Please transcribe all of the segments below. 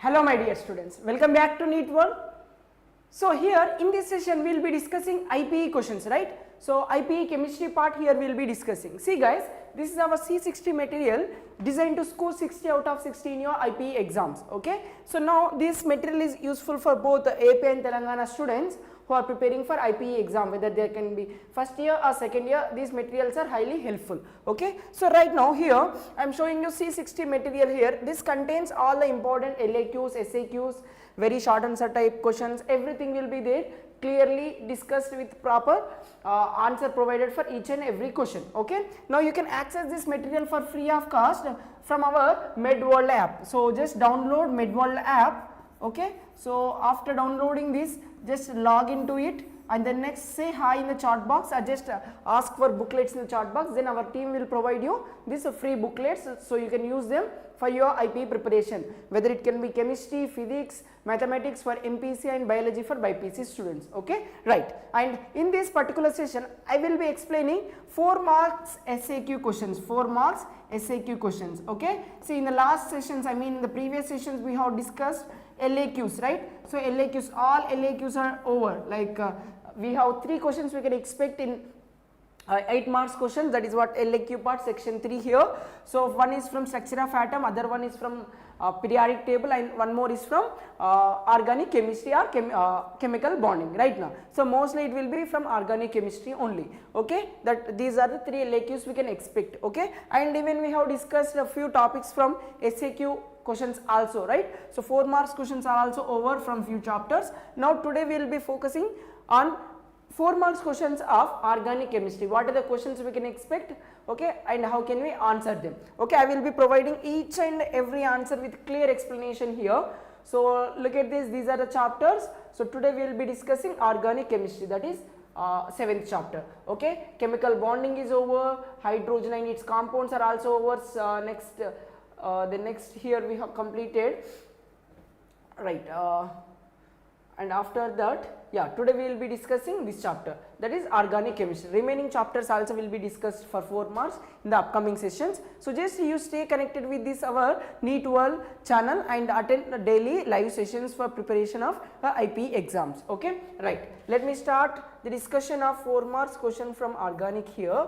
Hello my dear students, welcome back to NEET World. So here in this session we will be discussing IPE questions, right? So IPE chemistry part here we will be discussing. See guys, this is our C60 material designed to score 60 out of 60 in your IPE exams, okay? So now this material is useful for both AP and Telangana students who are preparing for IPE exam, whether they can be first year or second year. These materials are highly helpful, okay? So right now here I am showing you C60 material here. This contains all the important LAQs, SAQs, very short answer type questions, everything will be there, clearly discussed with proper answer provided for each and every question, okay? Now you can access this material for free of cost from our MedWorld app. So just download MedWorld app, okay? So after downloading this, just log into it and then next say hi in the chat box or just ask for booklets in the chat box. Then our team will provide you these free booklets so you can use them for your IPE preparation, whether it can be chemistry, physics, mathematics for MPC and biology for BPC students, okay? Right. And in this particular session I will be explaining 4 marks SAQ questions, 4 marks SAQ questions, okay? See, in the last sessions, I mean in the previous sessions we have discussed LAQs, right? So LAQs, all LAQs are over, like we have 3 questions we can expect in 8 marks questions, that is what LAQ part section 3 here. So one is from structure of atom, other one is from periodic table, and one more is from organic chemistry or chemical bonding right now. So mostly it will be from organic chemistry only, okay? That these are the 3 LAQs we can expect, okay? And even we have discussed a few topics from SAQ questions also, right? So 4 marks questions are also over from few chapters. Now today we will be focusing on 4 marks questions of organic chemistry. What are the questions we can expect, okay, and how can we answer them, okay? I will be providing each and every answer with clear explanation here. So look at this, these are the chapters. So today we will be discussing organic chemistry, that is 7th chapter, okay? Chemical bonding is over, hydrogen and its compounds are also over. The next here we have completed, right? And after that, yeah, today we will be discussing this chapter, that is organic chemistry. Remaining chapters also will be discussed for 4 marks in the upcoming sessions. So just you stay connected with this our NEET World channel and attend daily live sessions for preparation of IPE exams, okay? Right, let me start the discussion of 4 marks question from organic here.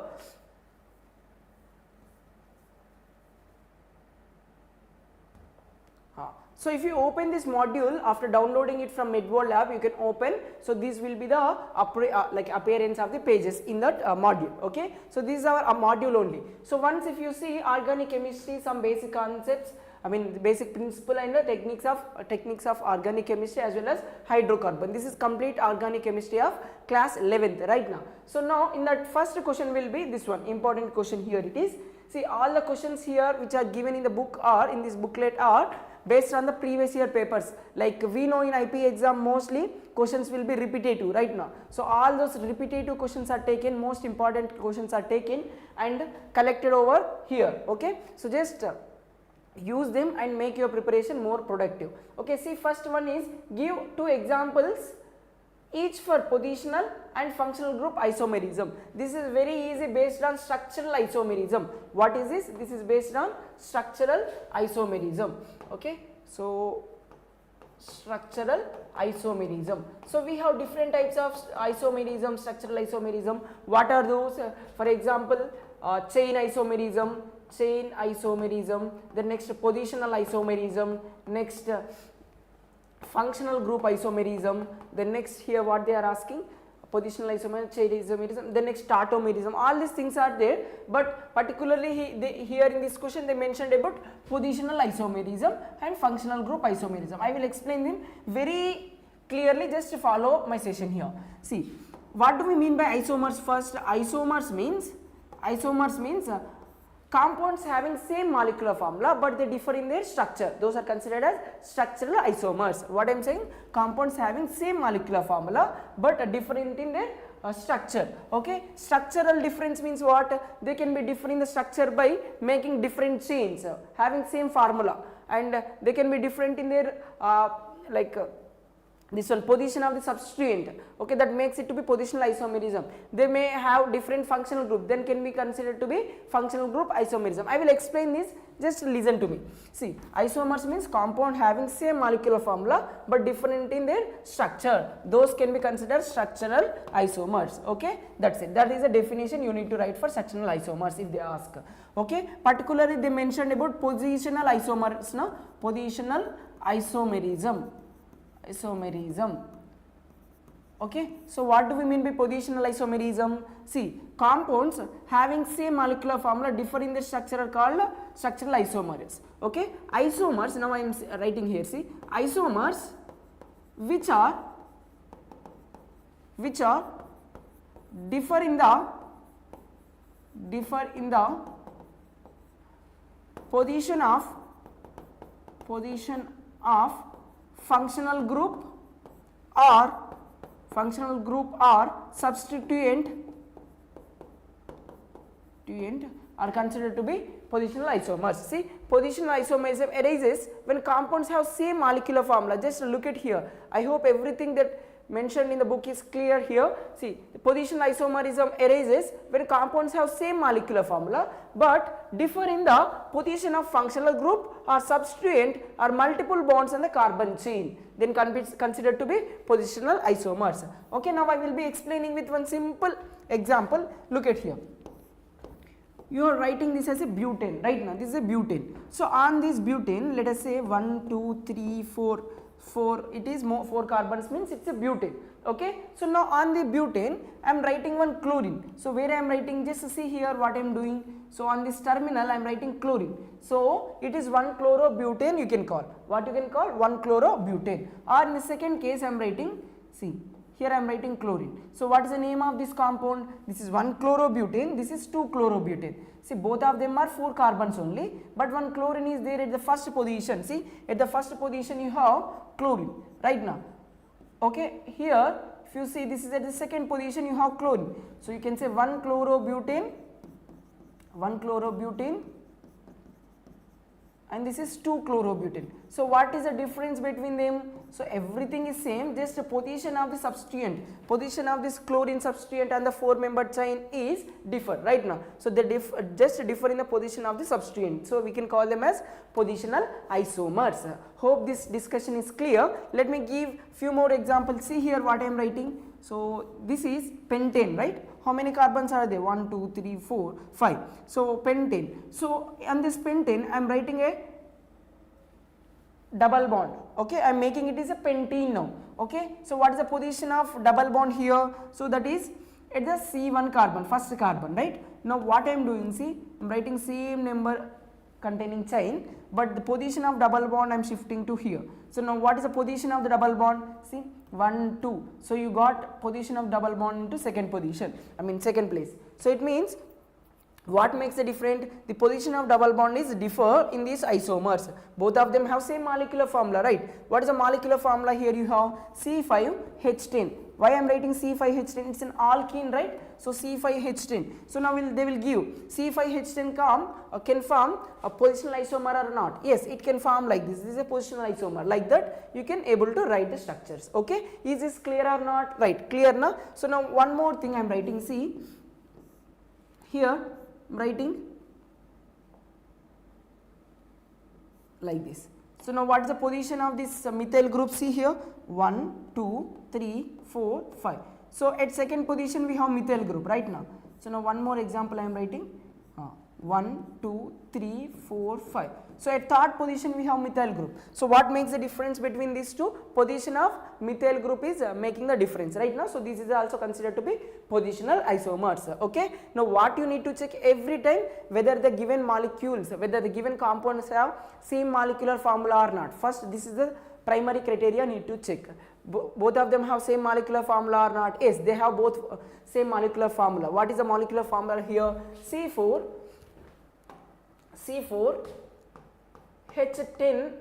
So if you open this module after downloading it from MedWorld app, you can open. So this will be the appearance of the pages in that module, okay? So this is our module only. So once if you see organic chemistry, some basic concepts, I mean the basic principle and the techniques of organic chemistry as well as hydrocarbon. This is complete organic chemistry of class 11th right now. So now in that first question will be this one, important question here it is. See, all the questions here which are given in the book or in this booklet are based on the previous year papers. Like we know in IPE exam mostly questions will be repetitive right now. So all those repetitive questions are taken, most important questions are taken and collected over here, okay? So just use them and make your preparation more productive, okay? See, first one is give 2 examples each for positional and functional group isomerism. This is very easy based on structural isomerism. What is this? This is based on structural isomerism, okay? So structural isomerism. So we have different types of isomerism, structural isomerism. What are those? For example, chain isomerism, the next positional isomerism, next functional group isomerism, the next here what they are asking, positional isomerism, chain isomerism, the next tautomerism. All these things are there, but particularly here in this question they mentioned about positional isomerism and functional group isomerism. I will explain them very clearly, just follow my session here. See, what do we mean by isomers first? Isomers means compounds having same molecular formula but they differ in their structure. Those are considered as structural isomers. What I am saying, compounds having same molecular formula but different in their structure, okay? Structural difference means what? They can be different in the structure by making different chains having same formula, and they can be different in their this one position of the substituent, okay, that makes it to be positional isomerism. They may have different functional group, then can be considered to be functional group isomerism. I will explain this, just listen to me. See, isomers means compound having same molecular formula but different in their structure, those can be considered structural isomers, okay, that's it. That is a definition you need to write for structural isomers if they ask, okay. Particularly they mentioned about positional isomers, no, positional isomerism, okay. So what do we mean by positional isomerism? See, compounds having same molecular formula differ in the structure are called structural isomers, okay. Isomers, now I am writing here, see, isomers which are differ in the position of functional group or substituent are considered to be positional isomers. See, positional isomerism arises when compounds have same molecular formula. Just look at here. I hope everything that mentioned in the book is clear here. See, the positional isomerism arises when compounds have same molecular formula but differ in the position of functional group or substituent or multiple bonds in the carbon chain, then can be considered to be positional isomers. Okay, now I will be explaining with one simple example. Look at here. You are writing this as a butane, right? Now this is a butane. So on this butane, let us say 1, 2, 3, 4, it is 4 carbons, means it's a butane, okay. So now on the butane I am writing one chlorine. So where I am writing, just see here what I am doing. So on this terminal I am writing chlorine. So it is 1-chlorobutane you can call. What you can call? 1-chlorobutane. Or in the second case I am writing, see, here I am writing chlorine. So what is the name of this compound? This is 1-chlorobutane, this is 2-chlorobutane. See, both of them are 4 carbons only, but one chlorine is there at the first position. See, at the first position you have chlorine, right now. Okay, here if you see, this is at the second position you have chlorine. So you can say 1-chlorobutane, and this is 2-chlorobutane. So what is the difference between them? So everything is same, just the position of the substituent, position of this chlorine substituent and the 4-membered chain is differ right now. So they just differ in the position of the substituent. So we can call them as positional isomers. Hope this discussion is clear. Let me give few more examples. See here what I am writing. So this is pentane, right? How many carbons are there? 1, 2, 3, 4, 5. So pentane. So on this pentane I am writing a double bond, okay. I am making it is a pentene now, okay. So what is the position of double bond here? So that is at the C1 carbon, first carbon, right. Now what I am doing, see, I am writing same number containing chain, but the position of double bond I am shifting to here. So now what is the position of the double bond? See, 1, 2. So you got position of double bond into second position, second place. So it means what makes the different? The position of double bond is differ in these isomers. Both of them have same molecular formula, right? What is the molecular formula here? You have C5H10. Why I am writing C5H10? It's an alkene, right? So C5H10. So now they will give C5H10 can form a positional isomer or not? Yes, it can form like this. This is a positional isomer. Like that, you can able to write the structures. Okay, is this clear or not? Right, clear now. So now one more thing I am writing. See here. Writing like this. So now what is the position of this methyl group? See here, 1, 2, 3, 4, 5. So at second position we have methyl group right now. So now one more example I am writing, 1, 2, 3, 4, 5. So at third position we have methyl group. So what makes the difference between these two? Position of methyl group is making the difference right now. So this is also considered to be positional isomers. Okay. Now what you need to check every time, whether the given molecules, whether the given compounds have same molecular formula or not. First, this is the primary criteria need to check. Both of them have same molecular formula or not? Yes, they have both same molecular formula. What is the molecular formula here? C4 H10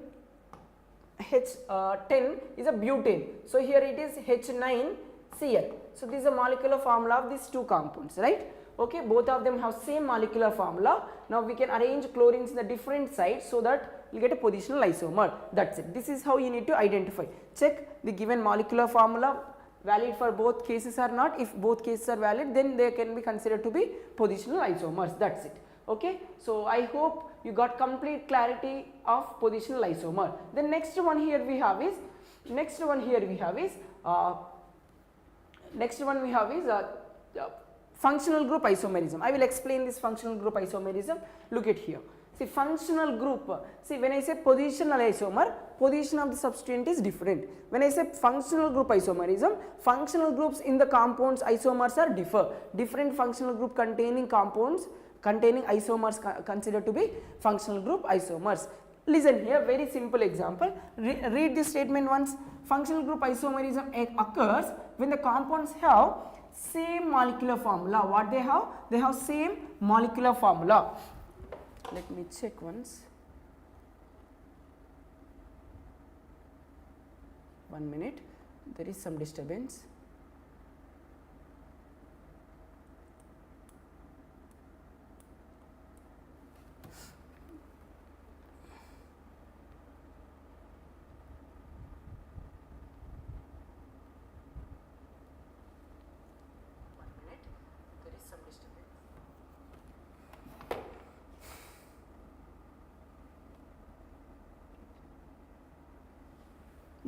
is a butane. So here it is H9Cl. So this is a molecular formula of these two compounds, right? Okay, both of them have same molecular formula. Now we can arrange chlorines in the different sites so that you get a positional isomer. That's it. This is how you need to identify. Check the given molecular formula valid for both cases or not. If both cases are valid, then they can be considered to be positional isomers. That's it. Okay, so I hope you got complete clarity of positional isomer. The next one here we have is functional group isomerism. I will explain this functional group isomerism. Look at here. See, functional group. See, when I say positional isomer, position of the substituent is different. When I say functional group isomerism, functional groups in the compounds isomers are different functional group containing compounds containing isomers considered to be functional group isomers. Listen here, very simple example. Read this statement once. Functional group isomerism occurs when the compounds have same molecular formula. What they have? They have same molecular formula. Let me check once. 1 minute. There is some disturbance.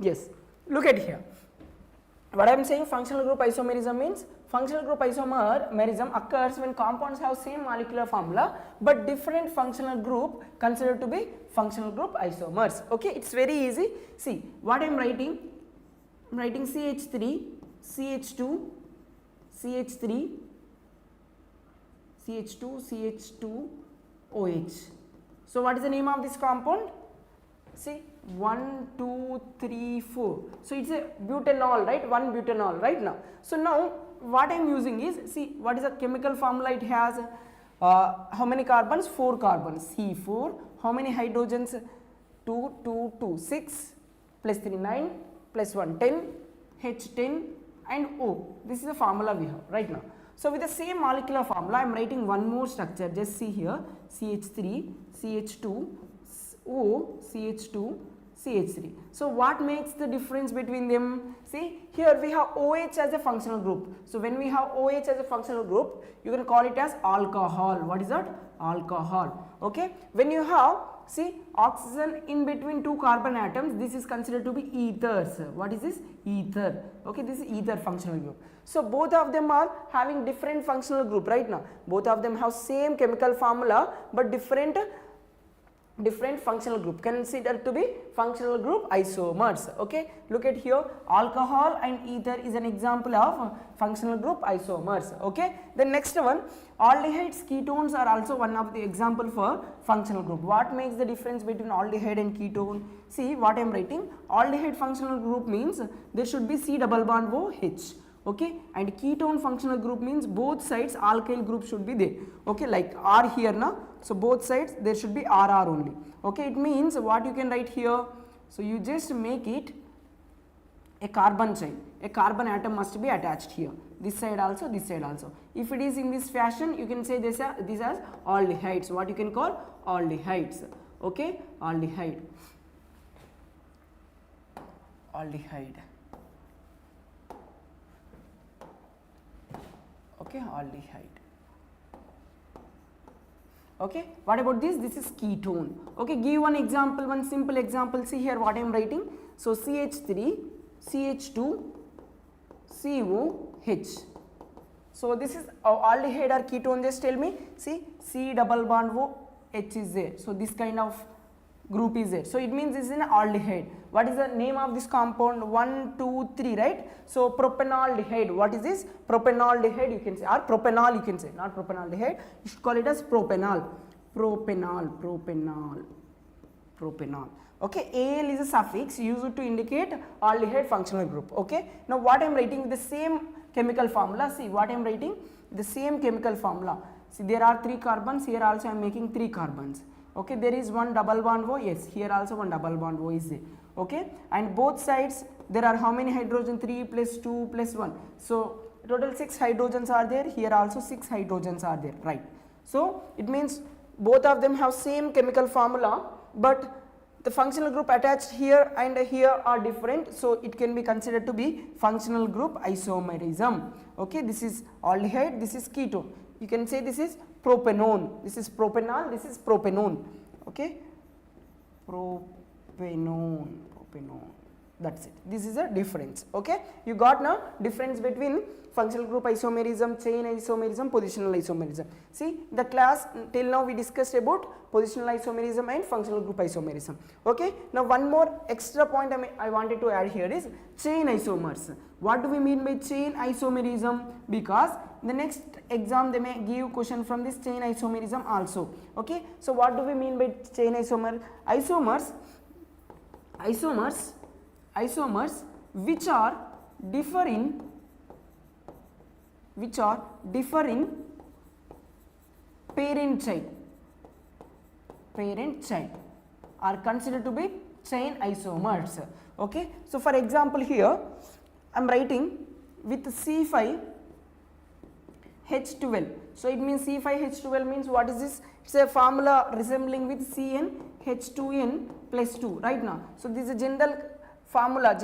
Yes, look at here. What I am saying, functional group isomerism means functional group isomerism occurs when compounds have same molecular formula but different functional group considered to be functional group isomers. Okay, it's very easy. See what I am writing. I am writing CH3, CH2, CH3, CH2, CH2, OH. So what is the name of this compound? See, 1, 2, 3, 4. So it's a butanol, right? 1 butanol right now. So now what I am using is, see what is the chemical formula it has? How many carbons? 4 carbons. C4. How many hydrogens? 2, 2, 2, 6 plus 3, 9 plus 1, 10, H10 and O. This is the formula we have right now. So with the same molecular formula, I am writing one more structure. Just see here, CH3, CH2, O, CH2, CH3. So what makes the difference between them? See, here we have OH as a functional group. So when we have OH as a functional group, you can call it as alcohol. What is that? Alcohol. Okay. When you have, see, oxygen in between two carbon atoms, this is considered to be ethers. What is this? Ether. Okay, this is ether functional group. So both of them are having different functional group right now. Both of them have same chemical formula but different functional group, considered to be functional group isomers. Okay, look at here, alcohol and ether is an example of functional group isomers. Okay, the next one, aldehydes, ketones are also one of the example for functional group. What makes the difference between aldehyde and ketone? See what I am writing, aldehyde functional group means there should be C double bond OH. Okay, and ketone functional group means both sides alkyl group should be there. Okay, like R here now, so both sides there should be RR only. Okay, it means what you can write here, so you just make it a carbon chain, a carbon atom must be attached here, this side also, this side also. If it is in this fashion, you can say this as aldehydes. What you can call? Aldehydes. Okay, aldehyde. Okay, aldehyde. Okay, what about this? This is ketone. Okay, give one example, one simple example. See here what I am writing. So CH3, CH2, COH. So this is aldehyde or ketone. Just tell me. See, C double bond O H is there. So this kind of group is there. So it means this is an aldehyde. What is the name of this compound? 1, 2, 3, right? So propanaldehyde. What is this? Propanaldehyde you can say, or propanol you can say, not propanaldehyde. You should call it as propanol. Propanol. Okay, Al is a suffix used to indicate aldehyde functional group. Okay, now what I am writing with the same chemical formula. See what I am writing, the same chemical formula. See, there are 3 carbons. Here also I am making 3 carbons. Okay, there is one double bond O. Yes, here also one double bond O is there. Okay, and both sides there are how many hydrogen? 3 plus 2 plus 1. So total 6 hydrogens are there, here also 6 hydrogens are there, right. So it means both of them have same chemical formula, but the functional group attached here and here are different, so it can be considered to be functional group isomerism. Okay, this is aldehyde, this is ketone. You can say this is propanone, this is propanol, this is propanone. Okay, propanone, that's it. This is a difference. Okay, you got now difference between functional group isomerism, chain isomerism, positional isomerism. See, the class till now we discussed about positional isomerism and functional group isomerism. Okay, now one more extra point I wanted to add here is chain isomers. What do we mean by chain isomerism? Because in the next exam they may give question from this chain isomerism also. Okay, so what do we mean by chain isomer? Isomers which are differing parent child are considered to be chain isomers. Okay, so for example here I am writing with C5H12. So it means C5H12 means what is this? It's a formula resembling with CnH2n plus 2 right now. So this is a general formula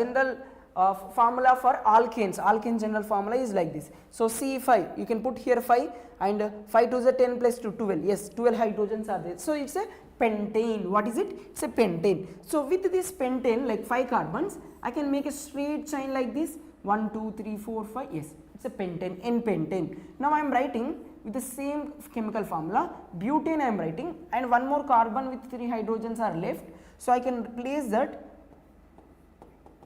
for alkanes. Alkane general formula is like this. So C5, you can put here 5 and 5 to the 10 plus 2, 12. Yes, 12 hydrogens are there. So it's a pentane. What is it? It's a pentane. So with this pentane, like 5 carbons, I can make a straight chain like this. 1, 2, 3, 4, 5. Yes, it's a pentane, N-pentane. Now I am writing with the same chemical formula. Butane I am writing, and one more carbon with 3 hydrogens are left. So I can place that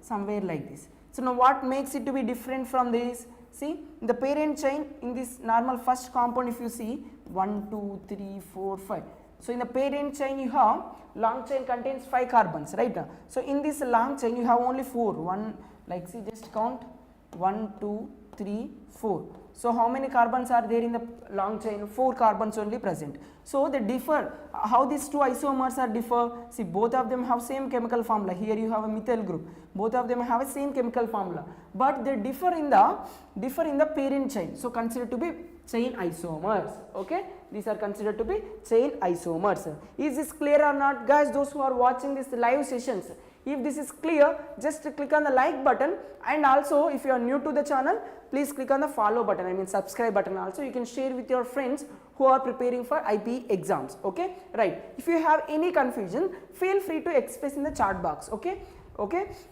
somewhere like this. So now what makes it to be different from this? See, in the parent chain, in this normal first compound, if you see 1, 2, 3, 4, 5. So in the parent chain you have long chain contains 5 carbons, right? So in this long chain you have only 4. One, like see, just count 1, 2, 3, 4. So how many carbons are there in the long chain? 4 carbons only present. So they differ. How these two isomers are differ? See, both of them have same chemical formula. Here you have a methyl group. Both of them have a same chemical formula, but they differ in the parent chain. So considered to be chain isomers. Okay, these are considered to be chain isomers. Is this clear or not, guys? Those who are watching this live sessions, if this is clear, just click on the like button, and also if you are new to the channel, please click on the follow button, I mean subscribe button. Also you can share with your friends who are preparing for IPE exams. Okay, right. If you have any confusion, feel free to express in the chat box. Okay,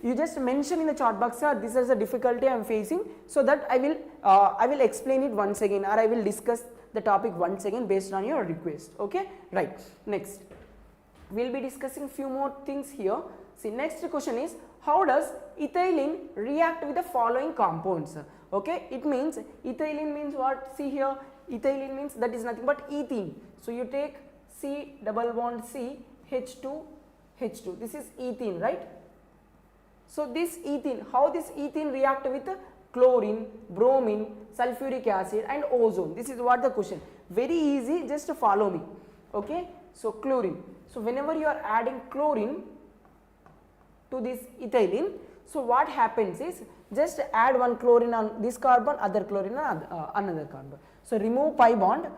you just mention in the chat box, sir, this is a difficulty I am facing, so that I will explain it once again, or I will discuss the topic once again based on your request. Okay, right. Next we will be discussing few more things here. See, next question is, how does ethylene react with the following compounds? Okay, it means ethylene means what? See here, ethylene means that is nothing but ethene. So you take C double bond C H2 H2. This is ethene, right? So this ethene, how this ethene react with chlorine, bromine, sulfuric acid and ozone? This is what the question. Very easy, just follow me. Okay, so chlorine. So whenever you are adding chlorine to this ethylene, so what happens is, just add one chlorine on this carbon, other chlorine on another carbon. So remove pi bond,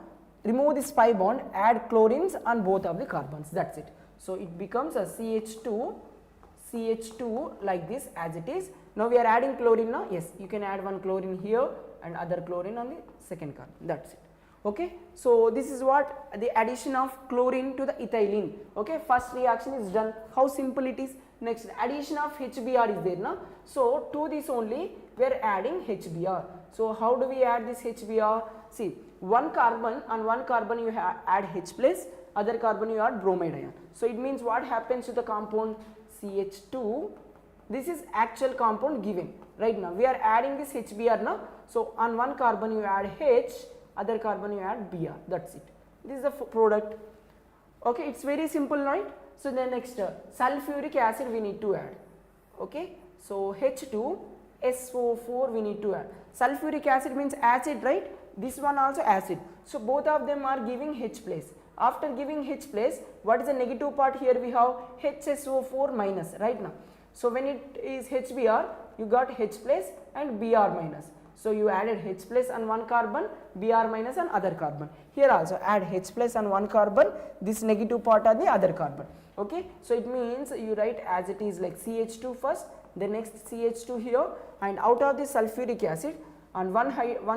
remove this pi bond, add chlorines on both of the carbons, that's it. So it becomes a CH2 like this as it is. Now we are adding chlorine now. Yes, you can add one chlorine here and other chlorine on the second carbon, that's it. Okay, so this is what the addition of chlorine to the ethylene. Okay, first reaction is done. How simple it is. Next, addition of HBr is there now. So to this only we are adding HBr. So how do we add this HBr? See, one carbon, on one carbon you add H plus, other carbon you add bromide ion. So it means what happens to the compound? CH2, this is actual compound given right now. We are adding this HBr now. So on one carbon you add H, other carbon you add Br, that's it. This is the product. Okay, it's very simple, right? So the next sulfuric acid we need to add. Okay, so H2SO4 we need to add. Sulfuric acid means acid, right? This one also acid. So both of them are giving H plus. After giving H plus, what is the negative part? Here we have HSO4 minus right now. So when it is HBr, you got H plus and Br minus. So you added H plus on one carbon, Br minus on other carbon. Here also add H plus on one carbon, this negative part on the other carbon. Okay, so it means you write as it is like CH2 first, the next CH2 here, and out of this sulfuric acid on one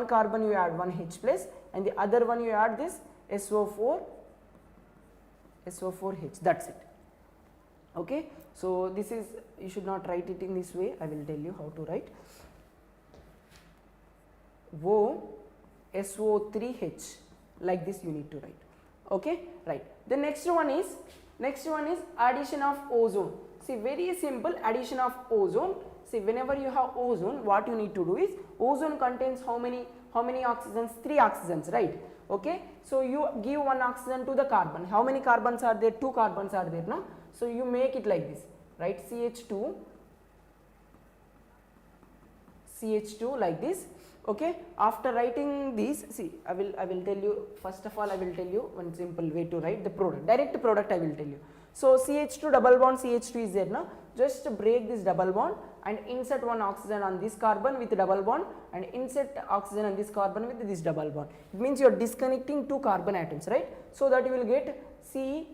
carbon you add one H plus, and the other one you add this SO4H. That's it. Okay, so this is, you should not write it in this way. I will tell you how to write. SO3H, like this you need to write. Okay, right. The next one is addition of ozone. See, very simple, addition of ozone. See, whenever you have ozone, what you need to do is, ozone contains how many oxygens? 3 oxygens, right? Okay, so you give one oxygen to the carbon. How many carbons are there? 2 carbons are there, no? So you make it like this, right? CH2 like this. Okay, after writing this, see, I will tell you, first of all I will tell you one simple way to write the product, direct product I will tell you. So CH2 double bond CH2 is there, no? Just break this double bond and insert one oxygen on this carbon with double bond, and insert oxygen on this carbon with this double bond. It means you are disconnecting 2 carbon atoms, right? So that you will get C,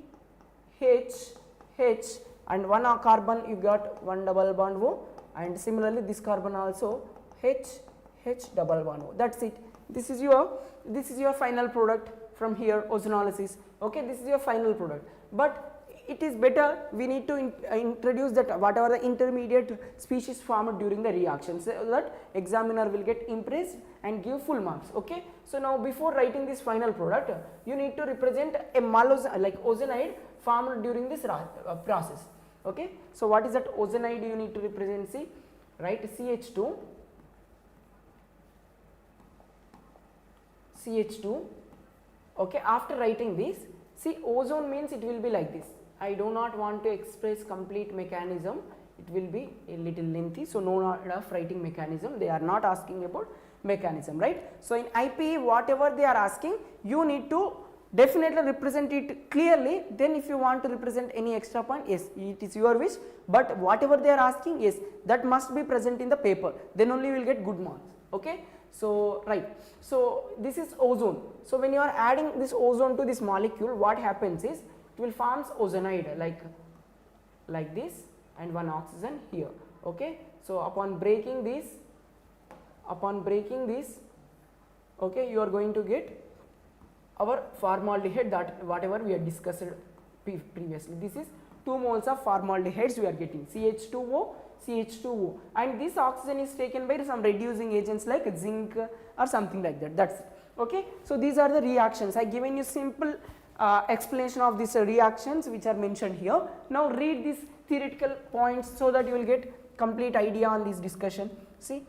H, H, and one carbon you got one double bond O, and similarly this carbon also H, H double bond O. That's it. This is your final product from here, ozonolysis. Okay, this is your final product. But it is better, we need to introduce that whatever the intermediate species formed during the reaction, so that examiner will get impressed and give full marks. Okay, so now before writing this final product, you need to represent a like ozonide formed during this process. Okay, so what is that ozonide you need to represent? See, write CH2. Okay, after writing this, see, ozone means it will be like this. I do not want to express complete mechanism, it will be a little lengthy, so no need of writing mechanism. They are not asking about mechanism, right? So in IPE, whatever they are asking, you need to definitely represent it clearly. Then if you want to represent any extra point, yes, it is your wish, but whatever they are asking, yes, that must be present in the paper, then only you will get good marks. Okay, so right, so this is ozone. So when you are adding this ozone to this molecule, what happens is, it will form ozonide like this, and one oxygen here. Okay, so upon breaking this, okay, you are going to get our formaldehyde, that whatever we had discussed previously. This is 2 moles of formaldehydes we are getting, CH2O, and this oxygen is taken by some reducing agents like zinc or something like that. That's it. Okay, so these are the reactions. I given you simple explanation of these reactions which are mentioned here. Now read these theoretical points so that you will get complete idea on this discussion. See,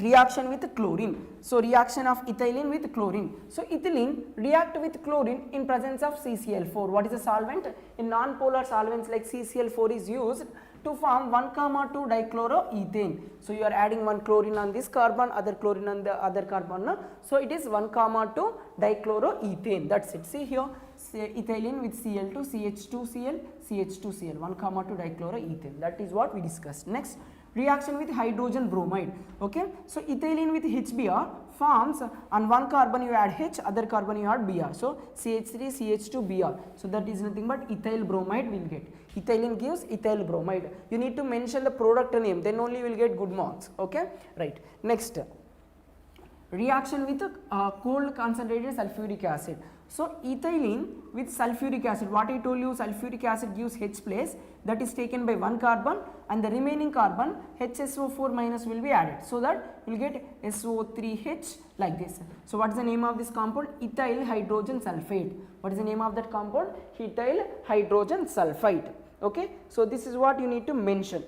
reaction with chlorine. So reaction of ethylene with chlorine. So ethylene react with chlorine in presence of CCl4. What is the solvent? In non-polar solvents like CCl4 is used to form 1,2 dichloroethane. So you are adding one chlorine on this carbon, other chlorine on the other carbon. No? So it is 1,2 dichloroethane. That's it. See here, say ethylene with Cl2, CH2Cl, CH2Cl, 1,2 dichloroethane. That is what we discussed. Next, reaction with hydrogen bromide. Okay, so ethylene with HBr forms, on one carbon you add H, other carbon you add Br. So CH3, CH2, Br. So that is nothing but ethyl bromide will get. Ethylene gives ethyl bromide. You need to mention the product name, then only you will get good marks. Okay, right. Next, reaction with cold concentrated sulfuric acid. So ethylene with sulfuric acid, what I told you, sulfuric acid gives H plus, that is taken by one carbon, and the remaining carbon HSO4 minus will be added, so that you will get SO3H like this. So what is the name of this compound? Ethyl hydrogen sulfate. What is the name of that compound? Ethyl hydrogen sulfite. Okay, so this is what you need to mention,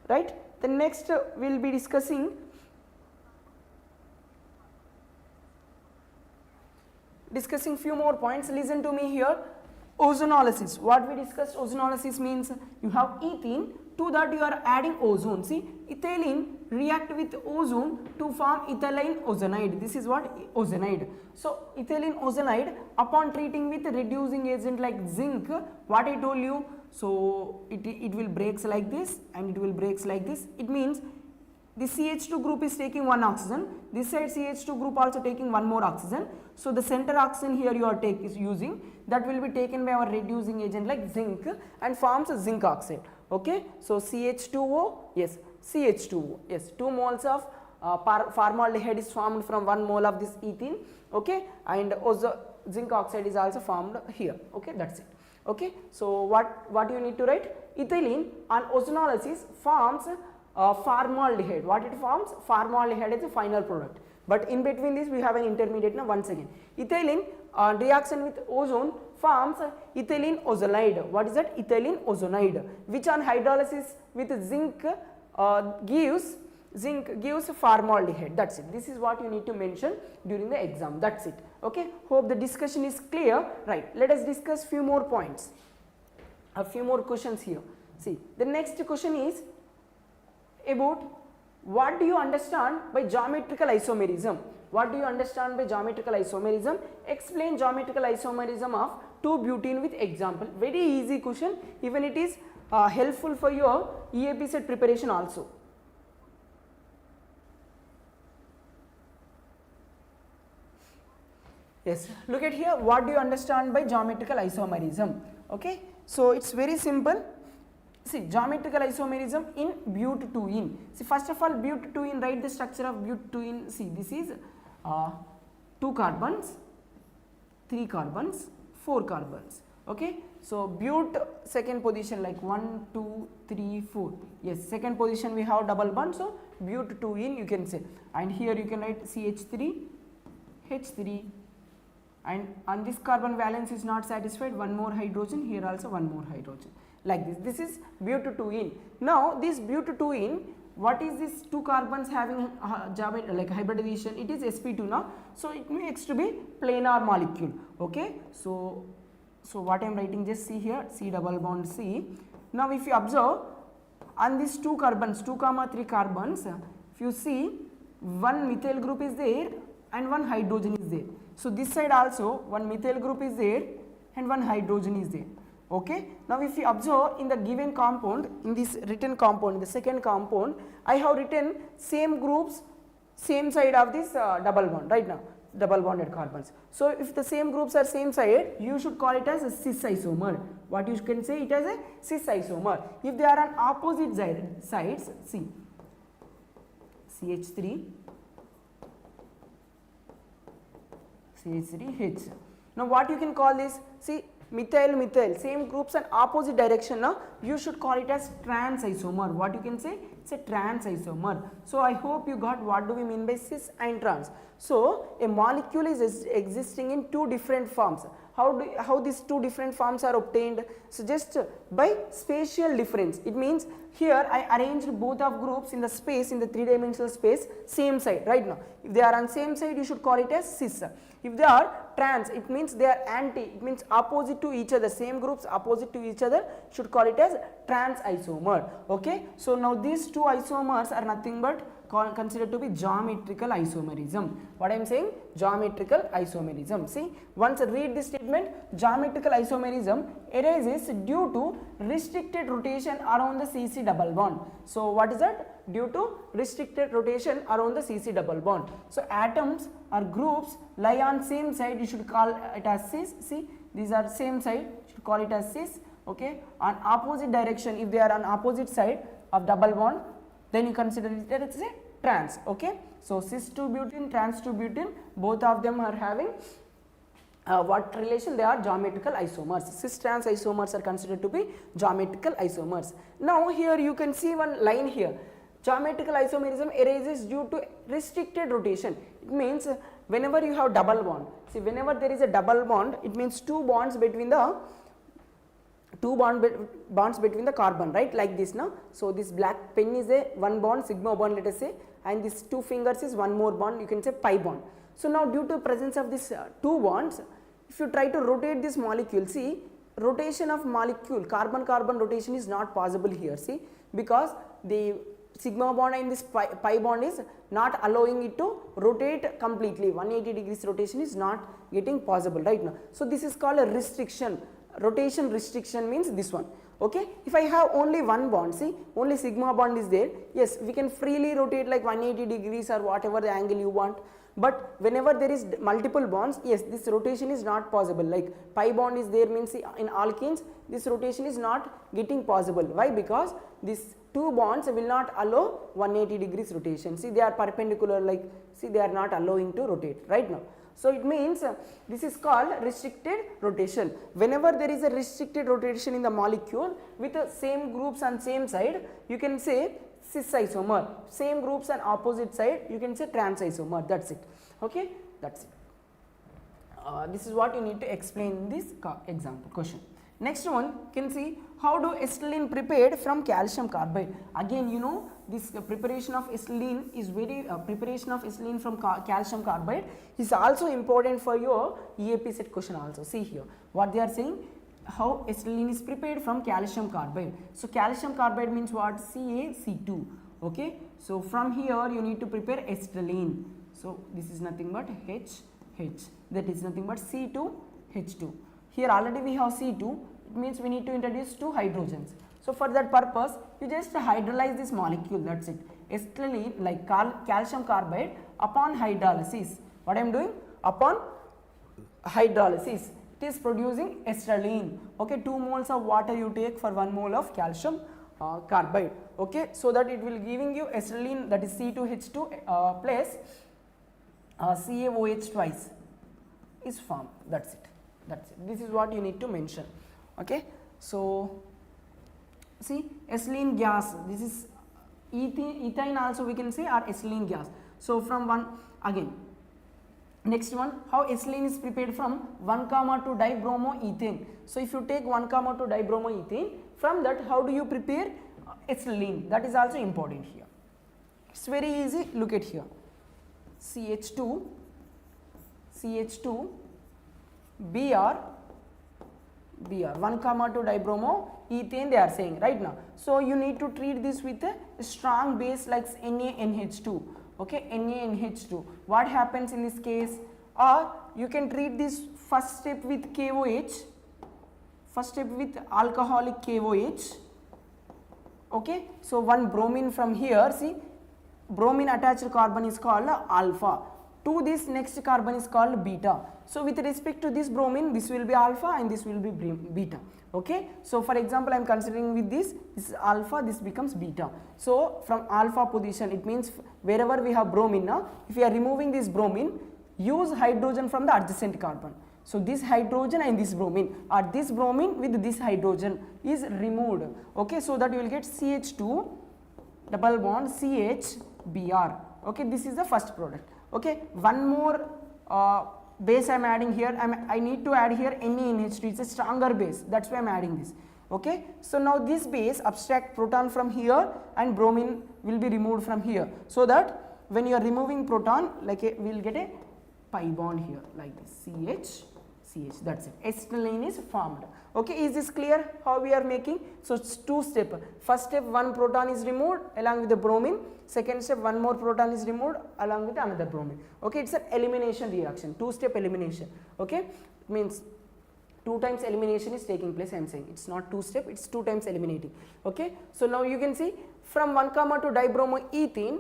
right? The next we will be discussing few more points. Listen to me here. Ozonolysis. What we discussed, ozonolysis means you have ethene, to that you are adding ozone. See, ethylene react with ozone to form ethylene ozonide. This is what? Ozonide. So ethylene ozonide, upon treating with reducing agent like zinc, what I told you, so it will breaks like this and it will breaks like this. It means the CH2 group is taking one oxygen, this side CH2 group also taking one more oxygen. So the center oxygen here you are using, that will be taken by our reducing agent like zinc and forms zinc oxide. Okay, so CH2O, yes, CH2O, yes, 2 moles of formaldehyde is formed from 1 mole of this ethene. Okay, and also zinc oxide is also formed here. Okay, that's it. Okay, so what you need to write? Ethylene on ozonolysis forms formaldehyde. What it forms? Formaldehyde is the final product. But in between this we have an intermediate now once again. Ethylene reaction with ozone forms ethylene ozonide. What is that? Ethylene ozonide, which on hydrolysis with zinc gives formaldehyde. That's it. This is what you need to mention during the exam. That's it. Okay. Hope the discussion is clear. Right. Let us discuss few more points. A few more questions here. See, the next question is about what do you understand by geometrical isomerism? What do you understand by geometrical isomerism? Explain geometrical isomerism of 2-butene with example. Very easy question. Even it is helpful for your EAP set preparation also. Yes, look at here. What do you understand by geometrical isomerism? Okay, so it's very simple. See, geometrical isomerism in butene. See, first of all, butene, write the structure of butene. See, this is 2 carbons, 3 carbons, 4 carbons. Okay, so but second position like 1, 2, 3, 4. Yes, second position we have double bond. So butene you can say, and here you can write CH3, H3. And on this carbon valence is not satisfied, one more hydrogen, here also one more hydrogen, like this. This is butene. Now this butene, what is this 2 carbons having like hybridization? It is sp2 now, so it makes to be planar molecule. Okay, so what I am writing, just see here, C double bond C. Now if you observe on these 2 carbons, 2, 3 carbons, if you see, one methyl group is there and one hydrogen is there. So this side also one methyl group is there and one hydrogen is there. Okay. Now if you observe in the given compound, in this written compound, the second compound, I have written same groups, same side of this double bond, right now, double bonded carbons. So if the same groups are same side, you should call it as a cis isomer. What you can say it as a cis isomer. If they are on opposite sides, see, CH3, CH3H. Now what you can call this? See, methyl, same groups and opposite direction. Now you should call it as trans isomer. What you can say? It's a trans isomer. So I hope you got what do we mean by cis and trans. So a molecule is existing in 2 different forms. How these 2 different forms are obtained? So just by spatial difference. It means here I arranged both of groups in the space, in the 3-dimensional space, same side right now. If they are on same side, you should call it as cis. If they are trans, it means they are anti, it means opposite to each other, same groups opposite to each other, should call it as trans isomer. Okay, so now these 2 isomers are nothing but considered to be geometrical isomerism. What I am saying? Geometrical isomerism. See, once read this statement, geometrical isomerism arises due to restricted rotation around the CC double bond. So what is that? Due to restricted rotation around the CC double bond. So atoms or groups lie on same side, you should call it as cis. See, these are same side, you should call it as cis. Okay, on opposite direction, if they are on opposite side of double bond, then you consider it as a trans. Okay, so cis to butene, trans to butene, both of them are having what relation? They are geometrical isomers. Cis trans isomers are considered to be geometrical isomers. Now here you can see one line here. Geometrical isomerism arises due to restricted rotation. It means whenever you have double bond, see, whenever there is a double bond, it means 2 bonds between the bonds between the carbon, right, like this now. So this black pen is a 1 bond, sigma bond, let us say, and this 2 fingers is 1 more bond, you can say pi bond. So now due to presence of this 2 bonds, if you try to rotate this molecule, see, rotation of molecule, carbon-carbon rotation is not possible here, see, because the sigma bond and this pi bond is not allowing it to rotate completely. 180 degrees rotation is not getting possible right now. So this is called a restriction. rotation restriction means this one. Okay, if I have only one bond, see only sigma bond is there, yes, we can freely rotate like 180 degrees or whatever the angle you want. But whenever there is multiple bonds, yes, this rotation is not possible. Like pi bond is there means in alkenes this rotation is not getting possible. Why? Because these two bonds will not allow 180 degrees rotation. See, they are perpendicular, like see they are not allowing to rotate right now. So it means this is called restricted rotation. Whenever there is a restricted rotation in the molecule with the same groups on same side, you can say cis isomer. Same groups on opposite side, you can say trans isomer. That's it. Okay, that's it. This is what you need to explain in this example question. Next one, you can see how do acetylene prepared from calcium carbide. Again, you know this preparation of acetylene is preparation of acetylene from calcium carbide is also important for your EAP set question also. See here what they are saying, how acetylene is prepared from calcium carbide. So calcium carbide means what? CaC2. Okay, so from here you need to prepare acetylene. So this is nothing but HH, that is nothing but C2H2. Here already we have C2, it means we need to introduce two hydrogens. So for that purpose, you just hydrolyze this molecule, that's it. Acetylene like calcium carbide upon hydrolysis. What I am doing? Upon hydrolysis, it is producing acetylene. Okay, 2 moles of water you take for 1 mole of calcium carbide. Okay, so that it will giving you acetylene, that is C2H2 plus CaOH twice is formed. That's it. That's it. This is what you need to mention. Okay, so see acetylene gas, this is ethane also we can say, or acetylene gas. So from one again, next one, how acetylene is prepared from 1, 2 dibromoethane. So if you take 1, 2 dibromoethane, from that how do you prepare acetylene? That is also important here. It's very easy. Look at here, CH2 Br 1, 2 dibromoethane they are saying right now. So you need to treat this with a strong base like NaNH2. Okay, NaNH2. What happens in this case? Or you can treat this first step with KOH, first step with alcoholic KOH. Okay, so one bromine from here, see bromine attached carbon is called alpha. To this next carbon is called beta. So with respect to this bromine, this will be alpha and this will be beta. Okay, so for example I am considering with this is alpha, this becomes beta. So from alpha position, it means wherever we have bromine now, if we are removing this bromine, use hydrogen from the adjacent carbon. So this hydrogen and this bromine, or this bromine with this hydrogen is removed. Okay, so that you will get CH2 double bond CHBr. Okay, this is the first product. Okay, one more base I am adding here. I need to add here NeNH2. It's a stronger base, that's why I am adding this. Okay, so now this base abstract proton from here and bromine will be removed from here, so that when you are removing proton, like we will get a pi bond here like this, CH, that's it. Acetylene is formed. Okay, is this clear how we are making? So it's 2 steps. First step, 1 proton is removed along with the bromine. Second step, 1 more proton is removed along with another bromine. Okay, it's an elimination reaction, 2-step elimination. Okay, it means 2 times elimination is taking place. I am saying it's not 2-step, it's 2 times eliminating. Okay, so now you can see from 1, 2 dibromoethane,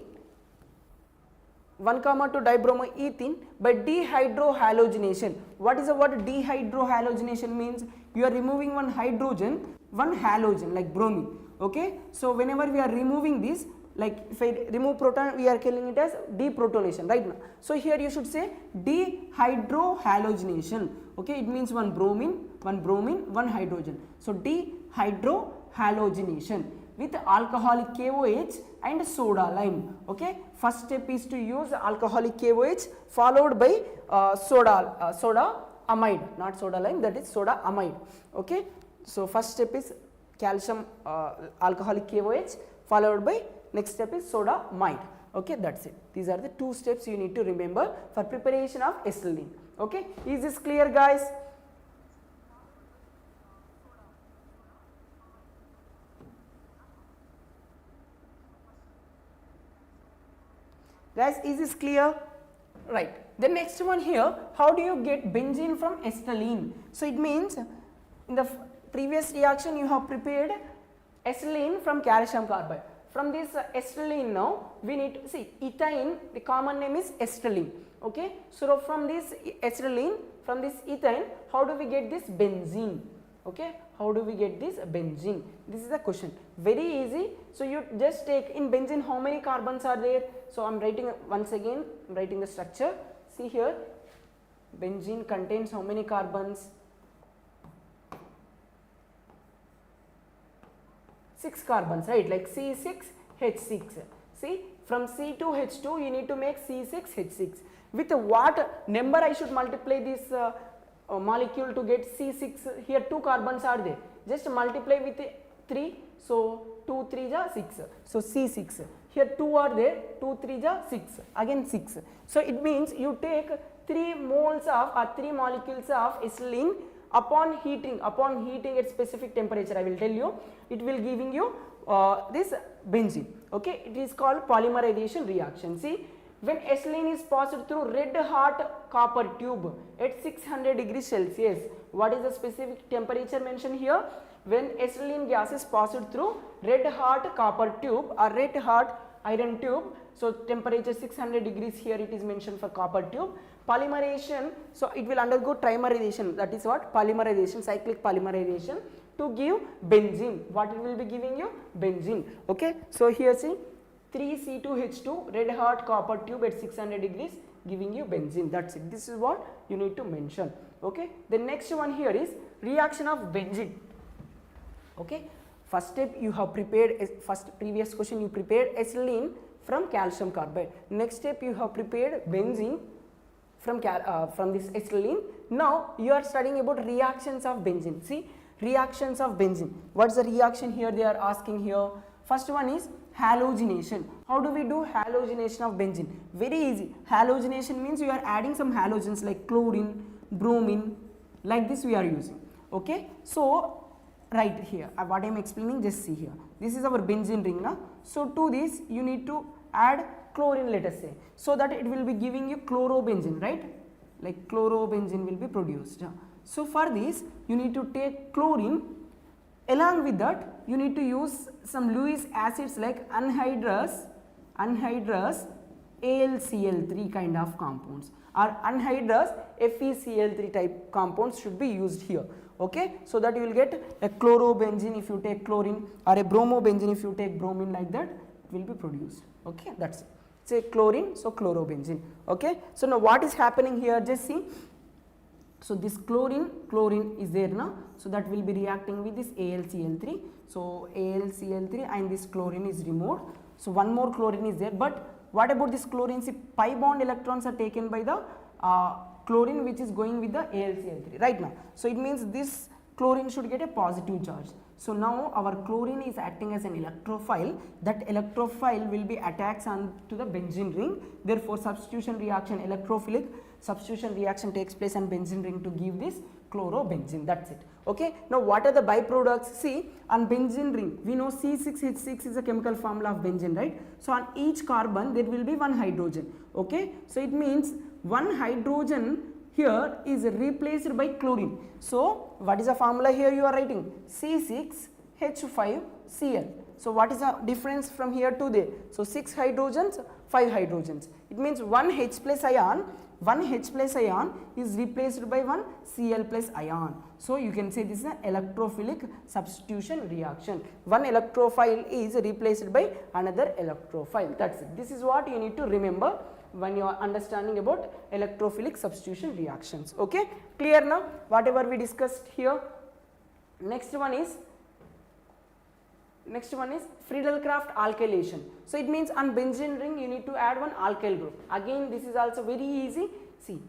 1, 2 dibromoethane by dehydrohalogenation. What is the word dehydrohalogenation means? You are removing one hydrogen, one halogen like bromine. Okay, so whenever we are removing this, like if I remove proton, we are calling it as deprotonation right now. So here you should say dehydrohalogenation. Okay, it means one bromine, one hydrogen. So dehydrohalogenation with alcoholic KOH and soda lime. Okay, first step is to use alcoholic KOH followed by soda amide, not soda lime, that is soda amide. Okay, so first step is calcium alcoholic KOH followed by next step is soda amide. Okay, that's it. These are the 2 steps you need to remember for preparation of acetylene. Okay, is this clear guys? Guys, is this clear? Right. The next one here, how do you get benzene from acetylene? So it means in the previous reaction you have prepared acetylene from calcium carbide. From this acetylene now we need to see ethane, the common name is acetylene. Okay, so from this acetylene, from this ethane, how do we get this benzene? Okay, how do we get this benzene? This is the question, very easy. So you just take in benzene how many carbons are there. So I am writing once again, I am writing the structure. See here, benzene contains how many carbons? 6 carbons, right, like C6H6. See, from C2H2 you need to make C6H6. With what number I should multiply this molecule to get C6? Here 2 carbons are there, just multiply with 3, so 2 3 ja 6, so C6. Here 2 are there, 2 3 ja 6, again 6. So it means you take 3 moles of or 3 molecules of acetylene. Upon heating at specific temperature, I will tell you, it will giving you this benzene. Okay, it is called polymerization reaction. See, when acetylene is passed through red hot copper tube at 600 degrees Celsius, what is the specific temperature mentioned here? When acetylene gas is passed through red hot copper tube or red hot iron tube, so temperature 600 degrees, here it is mentioned for copper tube. Polymerization, so it will undergo trimerization, that is what? Polymerization, cyclic polymerization to give benzene. What it will be giving you? Benzene. Okay, so here see 3C2H2 red hot copper tube at 600 degrees giving you benzene. That's it. This is what you need to mention. Okay, the next one here is reaction of benzene. Okay, first step you have prepared, first previous question you prepared acetylene from calcium carbide. Next step you have prepared benzene from this acetylene. Now you are studying about reactions of benzene. See, reactions of benzene. What is the reaction here they are asking here? First one is halogenation. How do we do halogenation of benzene? Very easy. Halogenation means you are adding some halogens like chlorine, bromine, like this we are using. Okay, so right here what I am explaining, just see here. This is our benzene ring now. So to this you need to add chlorine, let us say, so that it will be giving you chlorobenzene, right? Like chlorobenzene will be produced. So for this you need to take chlorine, along with that you need to use some Lewis acids like anhydrous AlCl3 kind of compounds or anhydrous FeCl3 type compounds should be used here. Okay, so that you will get a chlorobenzene if you take chlorine or a bromobenzene if you take bromine, like that it will be produced. Okay, that's it. Say chlorine, so chlorobenzene. Okay, so now what is happening here, just see. So this chlorine is there now, so that will be reacting with this AlCl3. So AlCl3 and this chlorine is removed. So one more chlorine is there, but what about this chlorine? See, pi bond electrons are taken by the chlorine which is going with the AlCl3 right now. So it means this chlorine should get a positive charge. So now our chlorine is acting as an electrophile. That electrophile will be attached on to the benzene ring. Therefore substitution reaction, electrophilic substitution reaction takes place on benzene ring to give this chlorobenzene. That's it. Okay, now what are the byproducts? See, on benzene ring we know C6H6 is a chemical formula of benzene, right? So on each carbon there will be one hydrogen. Okay, so it means one hydrogen here is replaced by chlorine. So what is the formula here you are writing? C6H5Cl. So what is the difference from here to there? So 6 hydrogens, 5 hydrogens. It means one H plus ion is replaced by one Cl plus ion. So you can say this is an electrophilic substitution reaction. One electrophile is replaced by another electrophile. That's it. This is what you need to remember when you are understanding about electrophilic substitution reactions. Okay, clear now whatever we discussed here. Next one is Friedel-Crafts alkylation. So it means on benzene ring you need to add one alkyl group. Again this is also very easy. See,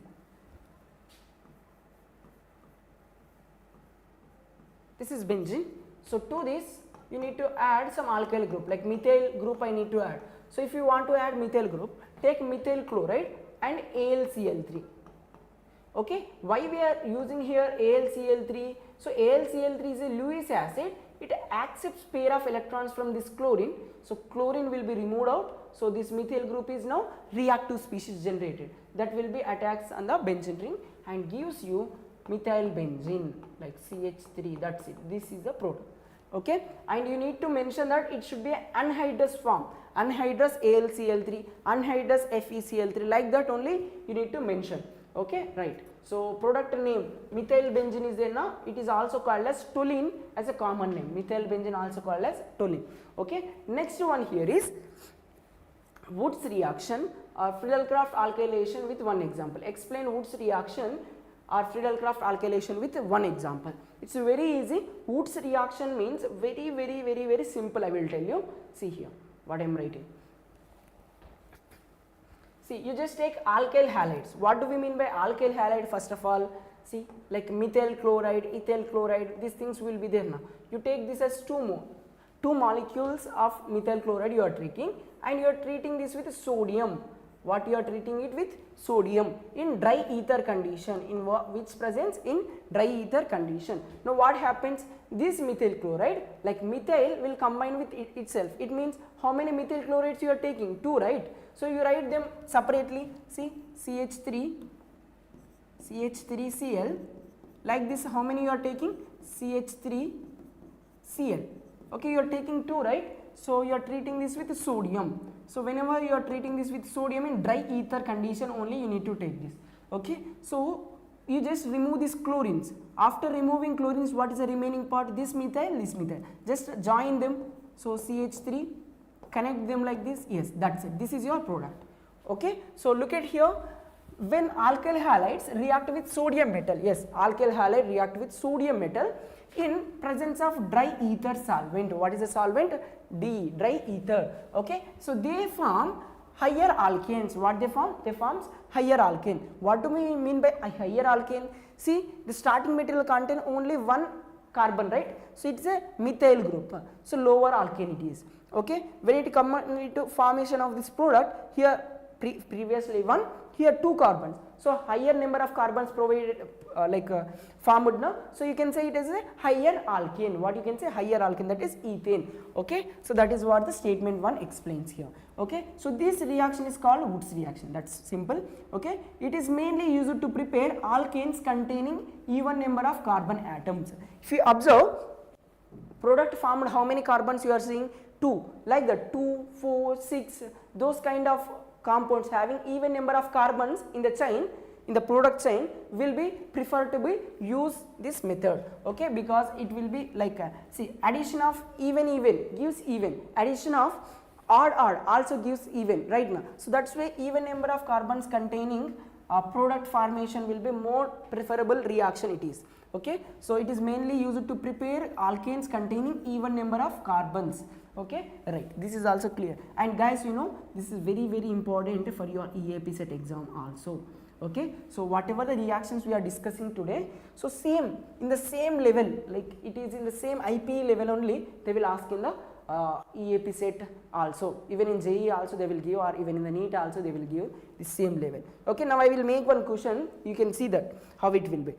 this is benzene. So to this you need to add some alkyl group, like methyl group I need to add. So if you want to add methyl group, take methyl chloride and AlCl3. Okay, why we are using here AlCl3? So AlCl3 is a Lewis acid. It accepts pair of electrons from this chlorine. So chlorine will be removed out. So this methyl group is now reactive species generated. That will be attached on the benzene ring and gives you methyl benzene, like CH3, that's it. This is the product. Okay, and you need to mention that it should be an anhydrous form, anhydrous AlCl3, anhydrous FeCl3, like that only you need to mention. Okay, right. So product name methyl benzene is there now, it is also called as toluene as a common name, methyl benzene also called as toluene. Okay, next one here is Wood's reaction or Friedel-Crafts alkylation with one example. Explain Wood's reaction or Friedel-Crafts alkylation with one example. It's very easy. Wood's reaction means very simple. I will tell you. See here what I am writing. See, you just take alkyl halides. What do we mean by alkyl halide? First of all, see, like methyl chloride, ethyl chloride, these things will be there now. You take this as two molecules of methyl chloride you are taking, and you are treating this with sodium. What you are treating it with? Sodium in dry ether condition, in which presence? In dry ether condition. Now what happens? This methyl chloride, like methyl will combine with itself. It means how many methyl chlorides you are taking? 2, right? So you write them separately. See, CH3Cl, like this, how many you are taking? CH3Cl. Okay, you are taking 2, right? So you are treating this with sodium. So whenever you are treating this with sodium in dry ether condition only, you need to take this. Okay, so you just remove these chlorines. After removing chlorines, what is the remaining part? This methyl, this methyl. Just join them. So CH3, connect them like this. Yes, that's it. This is your product. Okay, so look at here. When alkyl halides react with sodium metal, yes, alkyl halide react with sodium metal in presence of dry ether solvent. What is the solvent? D, dry ether. Okay, so they form higher alkanes. What they form? They form higher alkane. What do we mean by a higher alkane? See, the starting material contain only one carbon, right? So it is a methyl group. So lower alkane it is. Okay, when it comes into formation of this product, here previously 1, here 2 carbons. So higher number of carbons provided formed now. So you can say it is a higher alkane. What you can say? Higher alkane, that is ethane. Okay, so that is what the statement 1 explains here. Okay, so this reaction is called Wood's reaction. That's simple. Okay, it is mainly used to prepare alkanes containing even number of carbon atoms. If you observe, product formed how many carbons you are seeing? 2, like that, 2, 4, 6, those kind of compounds having even number of carbons in the chain, in the product chain, will be preferred to be use this method. Okay, because it will be like see, addition of even gives even, addition of odd also gives even, right now. So that's why even number of carbons containing product formation will be more preferable reaction it is. Okay, so it is mainly used to prepare alkanes containing even number of carbons. Okay, right, this is also clear. And guys, you know, this is very important for your EAP set exam also. Okay, so whatever the reactions we are discussing today, so same, in the same level, like it is in the same IPE level only, they will ask in the EAP set also, even in JEE also they will give, or even in the NEET also they will give the same level. Okay, now I will make one question, you can see that how it will be.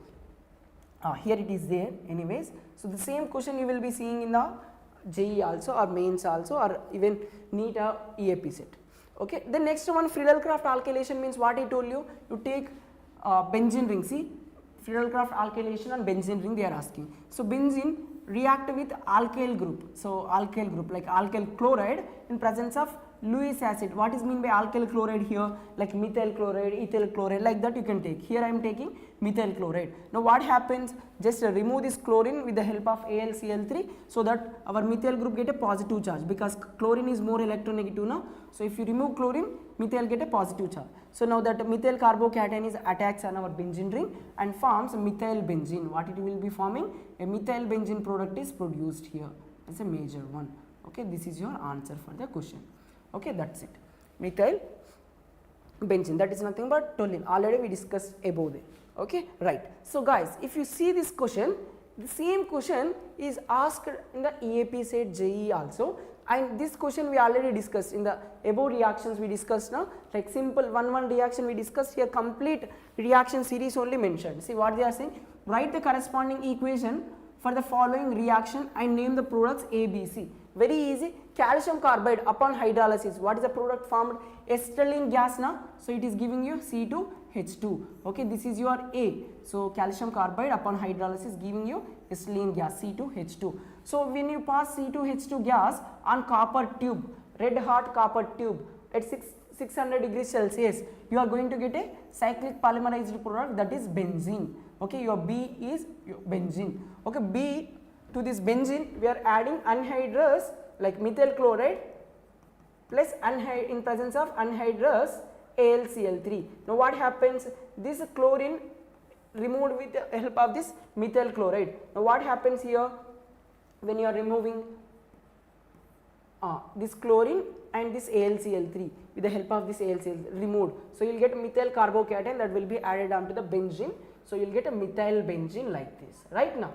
Here it is there anyways. So the same question you will be seeing in the JEE also, or mains also, or even NEET or EAP set. Okay, the next one, Friedel-Crafts alkylation means what I told you. You take benzene ring. See, Friedel-Crafts alkylation and benzene ring they are asking. So benzene react with alkyl group. So alkyl group like alkyl chloride in presence of Lewis acid. What is mean by alkyl chloride here? Like methyl chloride, ethyl chloride, like that you can take. Here I am taking methyl chloride. Now what happens? Just remove this chlorine with the help of AlCl3 so that our methyl group get a positive charge, because chlorine is more electronegative now. So if you remove chlorine, methyl get a positive charge. So now that methyl carbocation is attacks on our benzene ring and forms methyl benzene. What it will be forming? A methyl benzene product is produced here. That's a major one. Okay, this is your answer for the question. Okay, that's it. Methyl benzene, that is nothing but toluene. Already we discussed above there. Okay, right. So guys, if you see this question, the same question is asked in the EAP set JEE also, and this question we already discussed in the above reactions we discussed now, like simple 1 reaction we discussed here, complete reaction series only mentioned. See what they are saying, write the corresponding equation for the following reaction and name the products A, B, C. Very easy. Calcium carbide upon hydrolysis, what is the product formed? Acetylene gas now, so it is giving you C2 H2. Okay, this is your A. So calcium carbide upon hydrolysis giving you acetylene gas C2H2. So when you pass C2H2 gas on copper tube, red hot copper tube at 600 degrees Celsius, you are going to get a cyclic polymerized product, that is benzene. Okay, your B is your benzene. Okay, B, to this benzene we are adding anhydrous like methyl chloride plus in presence of anhydrous AlCl3. Now what happens, this chlorine removed with the help of this methyl chloride. Now what happens here, when you are removing this chlorine and this AlCl3 with the help of this AlCl removed, so you will get methyl carbocation that will be added onto the benzene. So you will get a methyl benzene like this right now.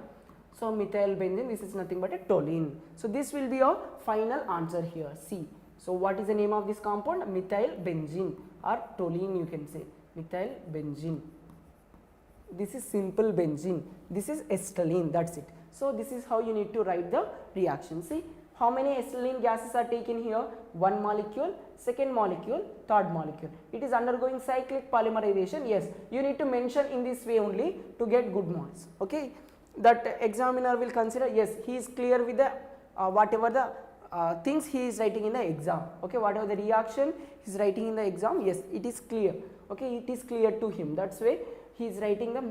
So methyl benzene, this is nothing but a toluene. So this will be your final answer here, C. So what is the name of this compound? Methyl benzene or toluene, you can say methyl benzene. This is simple benzene, this is acetylene, that's it. So this is how you need to write the reaction. See how many acetylene gases are taken here, one molecule, second molecule, third molecule. It is undergoing cyclic polymerization. Yes, you need to mention in this way only to get good marks. Okay, that examiner will consider, yes, he is clear with the whatever the things he is writing in the exam. Okay, whatever the reaction he is writing in the exam, yes, it is clear. Okay, it is clear to him, that's why he is writing the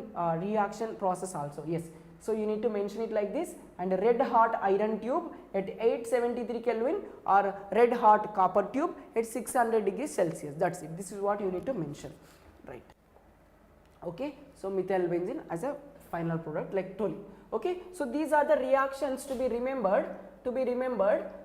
reaction process also. Yes, so you need to mention it like this, and a red hot iron tube at 873 Kelvin or red hot copper tube at 600 degrees Celsius, that's it. This is what you need to mention, right? Okay, so methyl benzene as a final product like toluene. Okay, so these are the reactions to be remembered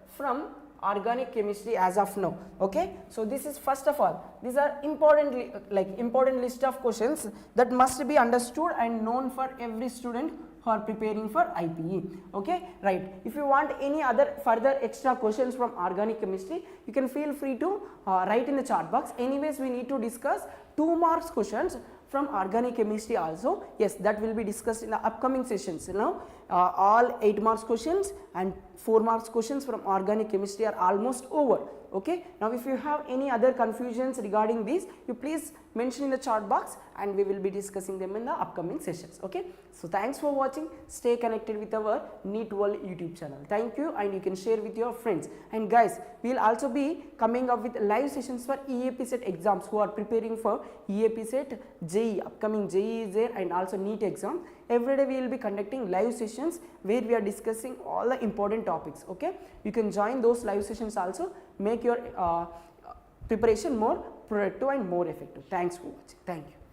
from organic chemistry as of now. Okay, so this is first of all, these are important list of questions that must be understood and known for every student who are preparing for IPE. Okay, right. If you want any other further extra questions from organic chemistry, you can feel free to write in the chat box. Anyways, we need to discuss 2 marks questions from organic chemistry also. Yes, that will be discussed in the upcoming sessions. Now all 8 marks questions and 4 marks questions from organic chemistry are almost over. Okay, now if you have any other confusions regarding these, you please mention in the chat box and we will be discussing them in the upcoming sessions. Okay, so thanks for watching. Stay connected with our NEET World YouTube channel. Thank you, and you can share with your friends. And guys, we will also be coming up with live sessions for EAP set exams who are preparing for EAP set, JEE, upcoming JEE is there, and also NEET exam. Every day we will be conducting live sessions where we are discussing all the important topics. Okay, you can join those live sessions also, make your preparation more productive and more effective. Thanks for watching. Thank you.